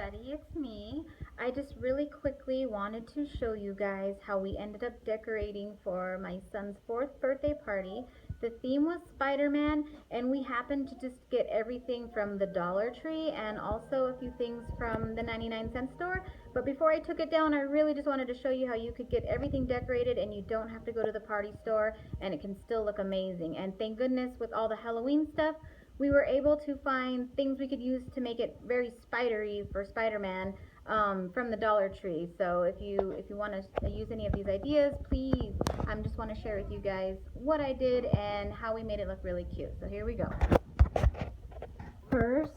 everybody, it's me. I just really quickly wanted to show you guys how we ended up decorating for my son's 4th birthday party. The theme was Spider-Man, and we happened to just get everything from the Dollar Tree and also a few things from the 99-cent store. But before I took it down, I really just wanted to show you how you could get everything decorated and you don't have to go to the party store and it can still look amazing. And thank goodness with all the Halloween stuff, we were able to find things we could use to make it very spidery for Spider-Man from the Dollar Tree. So if you want to use any of these ideas, please, I just want to share with you guys what I did and how we made it look really cute. So here we go. First,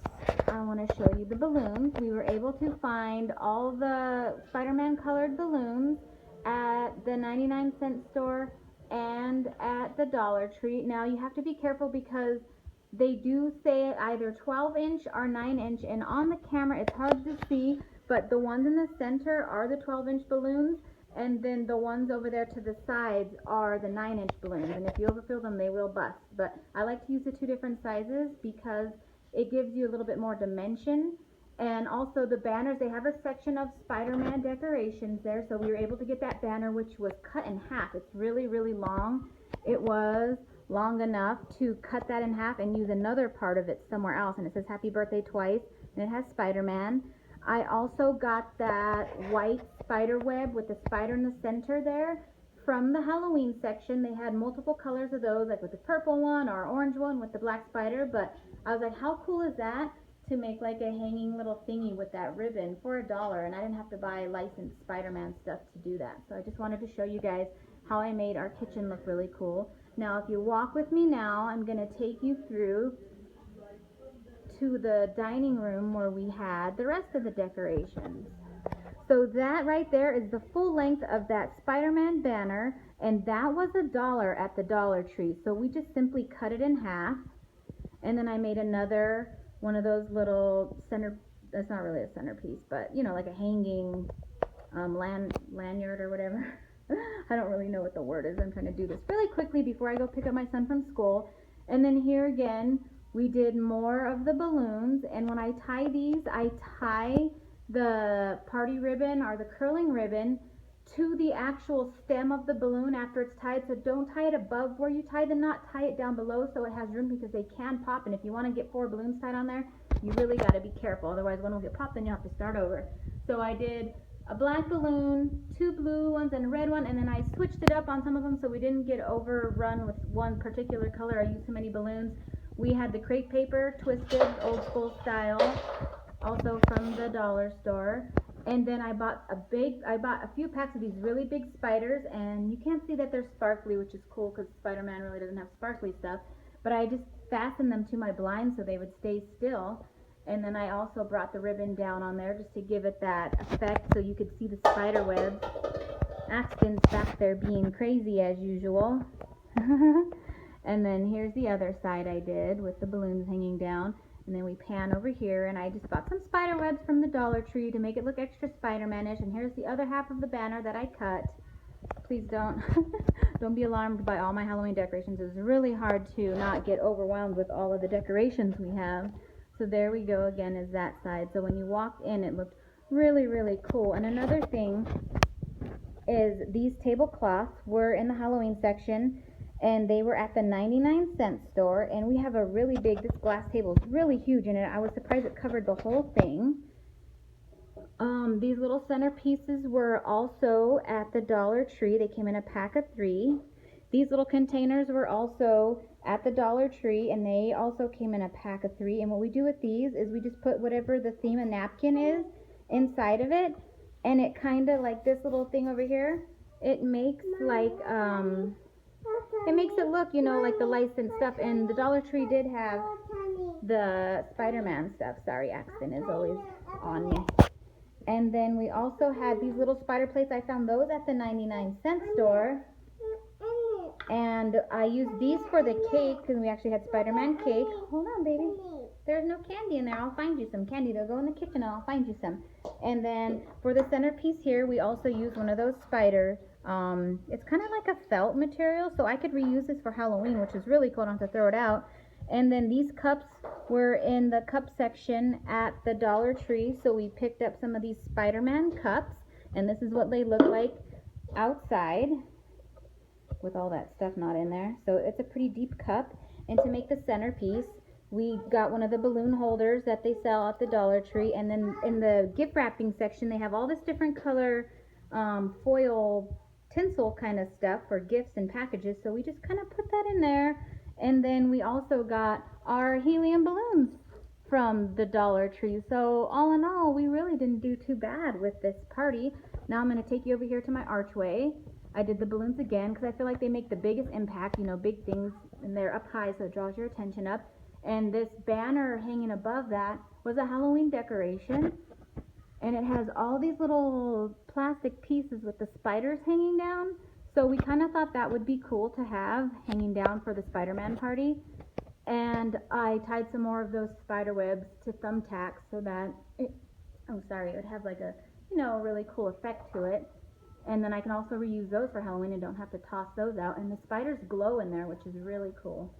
I want to show you the balloons. We were able to find all the Spider-Man colored balloons at the 99-cent store and at the Dollar Tree. Now you have to be careful because they do say either 12-inch or 9-inch, and on the camera it's hard to see, but the ones in the center are the 12-inch balloons, and then the ones over there to the sides are the 9-inch balloons, and if you overfill them they will bust. But I like to use the two different sizes because it gives you a little bit more dimension. And also the banners, they have a section of Spider-Man decorations there, so we were able to get that banner, which was cut in half. It's really, really long. It was long enough to cut that in half and use another part of it somewhere else, and it says happy birthday twice, and it has Spider-Man. I also got that white spider web with the spider in the center there from the Halloween section. They had multiple colors of those, like with the purple one or orange one with the black spider, but I was like, how cool is that to make like a hanging little thingy with that ribbon for $1, and I didn't have to buy licensed Spider-Man stuff to do that. So I just wanted to show you guys how I made our kitchen look really cool. Now if you walk with me now, I'm going to take you through to the dining room where we had the rest of the decorations. So that right there is the full length of that Spider-Man banner, and that was $1 at the Dollar Tree. So we just simply cut it in half, and then I made another one of those little that's not really a centerpiece, but you know, like a hanging lanyard or whatever. I don't really know what the word is. I'm trying to do this really quickly before I go pick up my son from school. And then here again, we did more of the balloons, and when I tie these, I tie the party ribbon or the curling ribbon to the actual stem of the balloon after it's tied. So don't tie it above where you tie the knot, tie it down below so it has room, because they can pop, and if you want to get 4 balloons tied on there, you really got to be careful, otherwise one will get popped and you'll have to start over. So I did a black balloon, 2 blue ones, and a red one, and then I switched it up on some of them so we didn't get overrun with one particular color. I used too many balloons. We had the crepe paper, twisted, old school style, also from the dollar store. And then I bought a few packs of these really big spiders, and you can't see that they're sparkly, which is cool because Spider-Man really doesn't have sparkly stuff, but I just fastened them to my blinds so they would stay still. And then I also brought the ribbon down on there just to give it that effect so you could see the spider webs. Axton's back there being crazy as usual. And then here's the other side I did with the balloons hanging down. And then we pan over here, and I just bought some spider webs from the Dollar Tree to make it look extra Spider-Man-ish. And here's the other half of the banner that I cut. Please don't don't be alarmed by all my Halloween decorations. It was really hard to not get overwhelmed with all of the decorations we have. So there we go again, is that side. So when you walked in, it looked really, really cool. And another thing is these tablecloths were in the Halloween section, and they were at the 99-cent store, and we have a really big, this glass table is really huge, and I was surprised it covered the whole thing. These little centerpieces were also at the Dollar Tree. They came in a pack of 3. These little containers were also at the Dollar Tree, and they also came in a pack of 3. And what we do with these is we just put whatever the theme of napkin is inside of it, and it kind of, like this little thing over here, it makes like it makes it look, you know, like the licensed stuff. And the Dollar Tree did have the Spider-Man stuff. Sorry, Axton is always on me. And then we also had these little spider plates. I found those at the 99-cent store. And I used these for the cake because we actually had Spider-Man cake. Hold on, baby. There's no candy in there. I'll find you some candy. They'll go in the kitchen and I'll find you some. And then for the centerpiece here, we also used one of those spiders. It's kind of like a felt material, so I could reuse this for Halloween, which is really cool. I don't have to throw it out. And then these cups we're in the cup section at the Dollar Tree, so we picked up some of these Spider-Man cups, and this is what they look like outside with all that stuff not in there. So it's a pretty deep cup, and to make the centerpiece, we got one of the balloon holders that they sell at the Dollar Tree, and then in the gift wrapping section, they have all this different color foil tinsel kind of stuff for gifts and packages, so we just kind of put that in there. And then we also got our helium balloons from the Dollar Tree. So all in all, we really didn't do too bad with this party. Now I'm going to take you over here to my archway. I did the balloons again because I feel like they make the biggest impact, you know, big things, and they're up high, so it draws your attention up. And this banner hanging above that was a Halloween decoration, and it has all these little plastic pieces with the spiders hanging down. So we kind of thought that would be cool to have hanging down for the Spider-Man party. And I tied some more of those spider webs to thumbtacks so that it would have like a, you know, a really cool effect to it. And then I can also reuse those for Halloween and don't have to toss those out. And the spiders glow in there, which is really cool.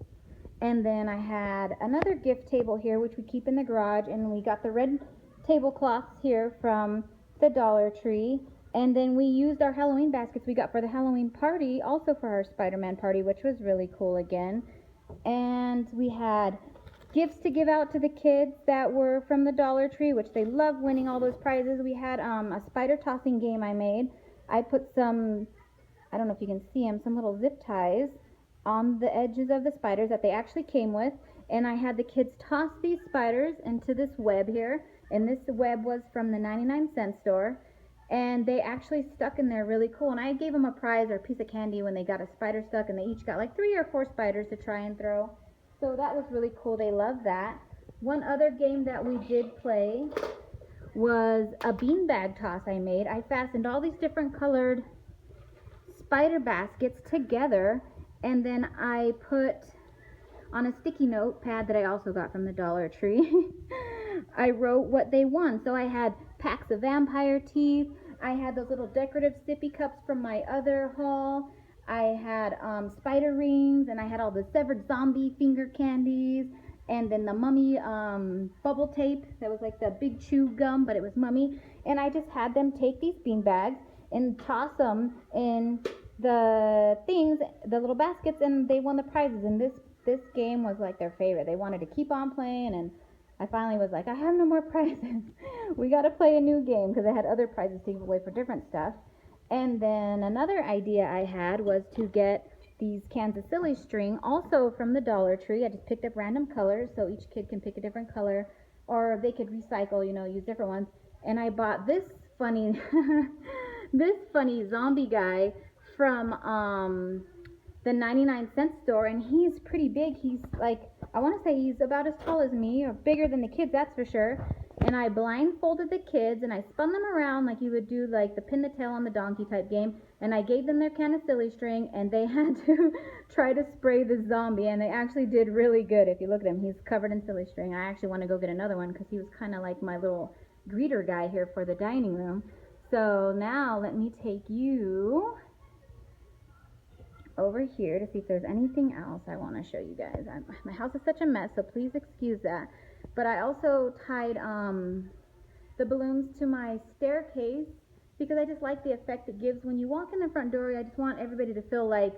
And then I had another gift table here, which we keep in the garage, and we got the red tablecloths here from the Dollar Tree. And then we used our Halloween baskets we got for the Halloween party, also for our Spider-Man party, which was really cool again. And we had gifts to give out to the kids that were from the Dollar Tree, which they love winning all those prizes. We had a spider tossing game I made. I put some, I don't know if you can see them, some little zip ties on the edges of the spiders that they actually came with. And I had the kids toss these spiders into this web here. And this web was from the 99-cent store. And they actually stuck in there really cool. And I gave them a prize or a piece of candy when they got a spider stuck. And they each got like 3 or 4 spiders to try and throw. So that was really cool. They loved that. One other game that we did play was a beanbag toss I made. I fastened all these different colored spider baskets together. And then I put on a sticky note pad that I also got from the Dollar Tree, I wrote what they won. So I had packs of vampire teeth. I had those little decorative sippy cups from my other haul. I had spider rings, and I had all the severed zombie finger candies, and then the mummy bubble tape that was like the big chew gum, but it was mummy. And I just had them take these bean bags and toss them in the things, the little baskets, and they won the prizes. And this game was like their favorite. They wanted to keep on playing, and I finally was like, I have no more prizes. We got to play a new game, because I had other prizes to give away for different stuff. And then another idea I had was to get these Kansas Silly string, also from the Dollar Tree. I just picked up random colors, so each kid can pick a different color, or they could recycle, you know, use different ones. And I bought this funny, this funny zombie guy from the 99-cent store, and he's pretty big. He's like, I want to say he's about as tall as me, or bigger than the kids, that's for sure. And I blindfolded the kids, and I spun them around like you would do like the pin the tail on the donkey type game, and I gave them their can of silly string, and they had to try to spray the zombie, and they actually did really good. If you look at him, he's covered in silly string. I actually want to go get another one, because he was kind of like my little greeter guy here for the dining room. So now let me take you over here to see if there's anything else I want to show you guys. My house is such a mess, so please excuse that. But I also tied the balloons to my staircase, because I just like the effect it gives when you walk in the front door. I just want everybody to feel like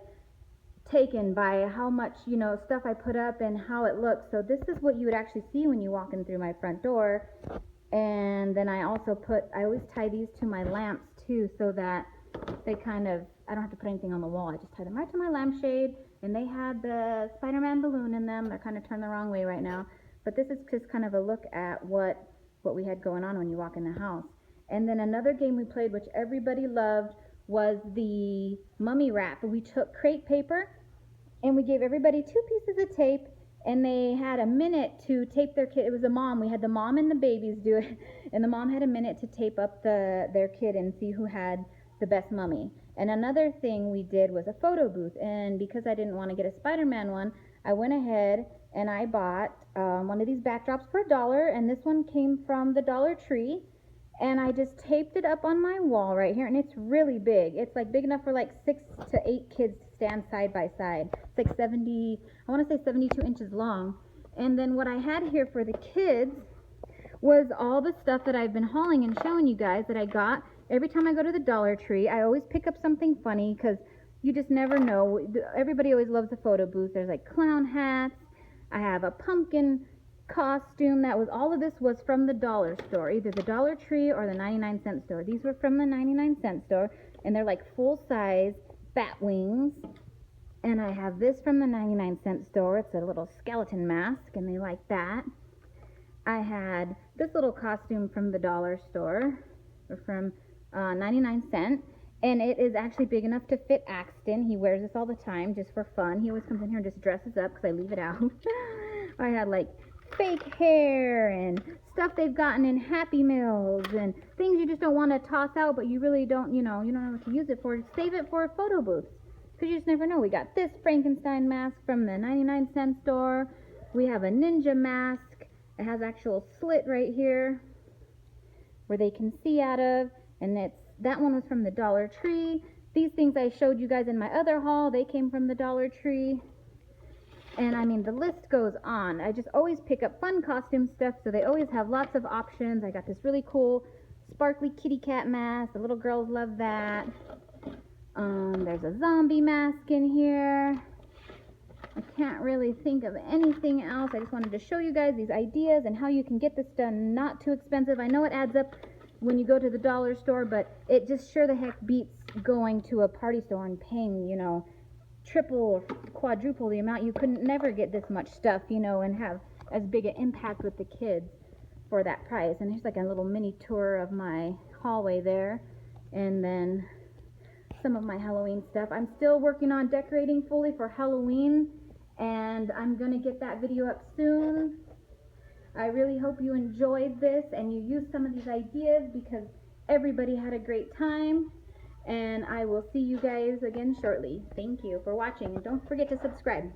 taken by how much, you know, stuff I put up and how it looks. So this is what you would actually see when you walk in through my front door. And then I also I always tie these to my lamps too, so that they kind of, I don't have to put anything on the wall. I just tie them right to my lampshade. And they had the Spider-Man balloon in them. They're kind of turned the wrong way right now. But this is just kind of a look at what we had going on when you walk in the house. And then another game we played, which everybody loved, was the mummy wrap. We took crepe paper, and we gave everybody 2 pieces of tape, and they had a minute to tape their kid. It was a mom. We had the mom and the babies do it, and the mom had a minute to tape up their kid and see who had the best mummy. And another thing we did was a photo booth, and because I didn't want to get a Spider-Man one, I went ahead and I bought one of these backdrops for $1, and this one came from the Dollar Tree, and I just taped it up on my wall right here, and it's really big. It's like big enough for like 6 to 8 kids to stand side by side. It's like 70, I want to say 72 inches long, And then what I had here for the kids was all the stuff that I've been hauling and showing you guys that I got. Every time I go to the Dollar Tree, I always pick up something funny because you just never know. Everybody always loves a photo booth. There's like clown hats. I have a pumpkin costume. All of this was from the dollar store, either the Dollar Tree or the 99-cent store. These were from the 99-cent store, and they're like full-size bat wings. And I have this from the 99-cent store. It's a little skeleton mask, and they like that. I had this little costume from the dollar store, or from 99 cent, and it is actually big enough to fit Axton. He wears this all the time just for fun. He always comes in here and just dresses up because I leave it out. I had like fake hair and stuff they've gotten in Happy Meals and things you just don't want to toss out, but you really don't, you don't know what to use it for. Save it for photo booths because you just never know. We got this Frankenstein mask from the 99-cent store. We have a ninja mask. It has actual slit right here where they can see out of, and that one was from the Dollar Tree. These things I showed you guys in my other haul, they came from the Dollar Tree. And I mean, the list goes on. I just always pick up fun costume stuff, so they always have lots of options. I got this really cool sparkly kitty cat mask. The little girls love that. There's a zombie mask in here. I can't really think of anything else. I just wanted to show you guys these ideas and how you can get this done not too expensive. I know it adds up when you go to the dollar store, but it just sure the heck beats going to a party store and paying, triple or quadruple the amount. You couldn't never get this much stuff, and have as big an impact with the kids for that price. And here's like a little mini tour of my hallway there. And then some of my Halloween stuff. I'm still working on decorating fully for Halloween, and I'm gonna get that video up soon. I really hope you enjoyed this and you used some of these ideas because everybody had a great time, and I will see you guys again shortly. Thank you for watching, and don't forget to subscribe.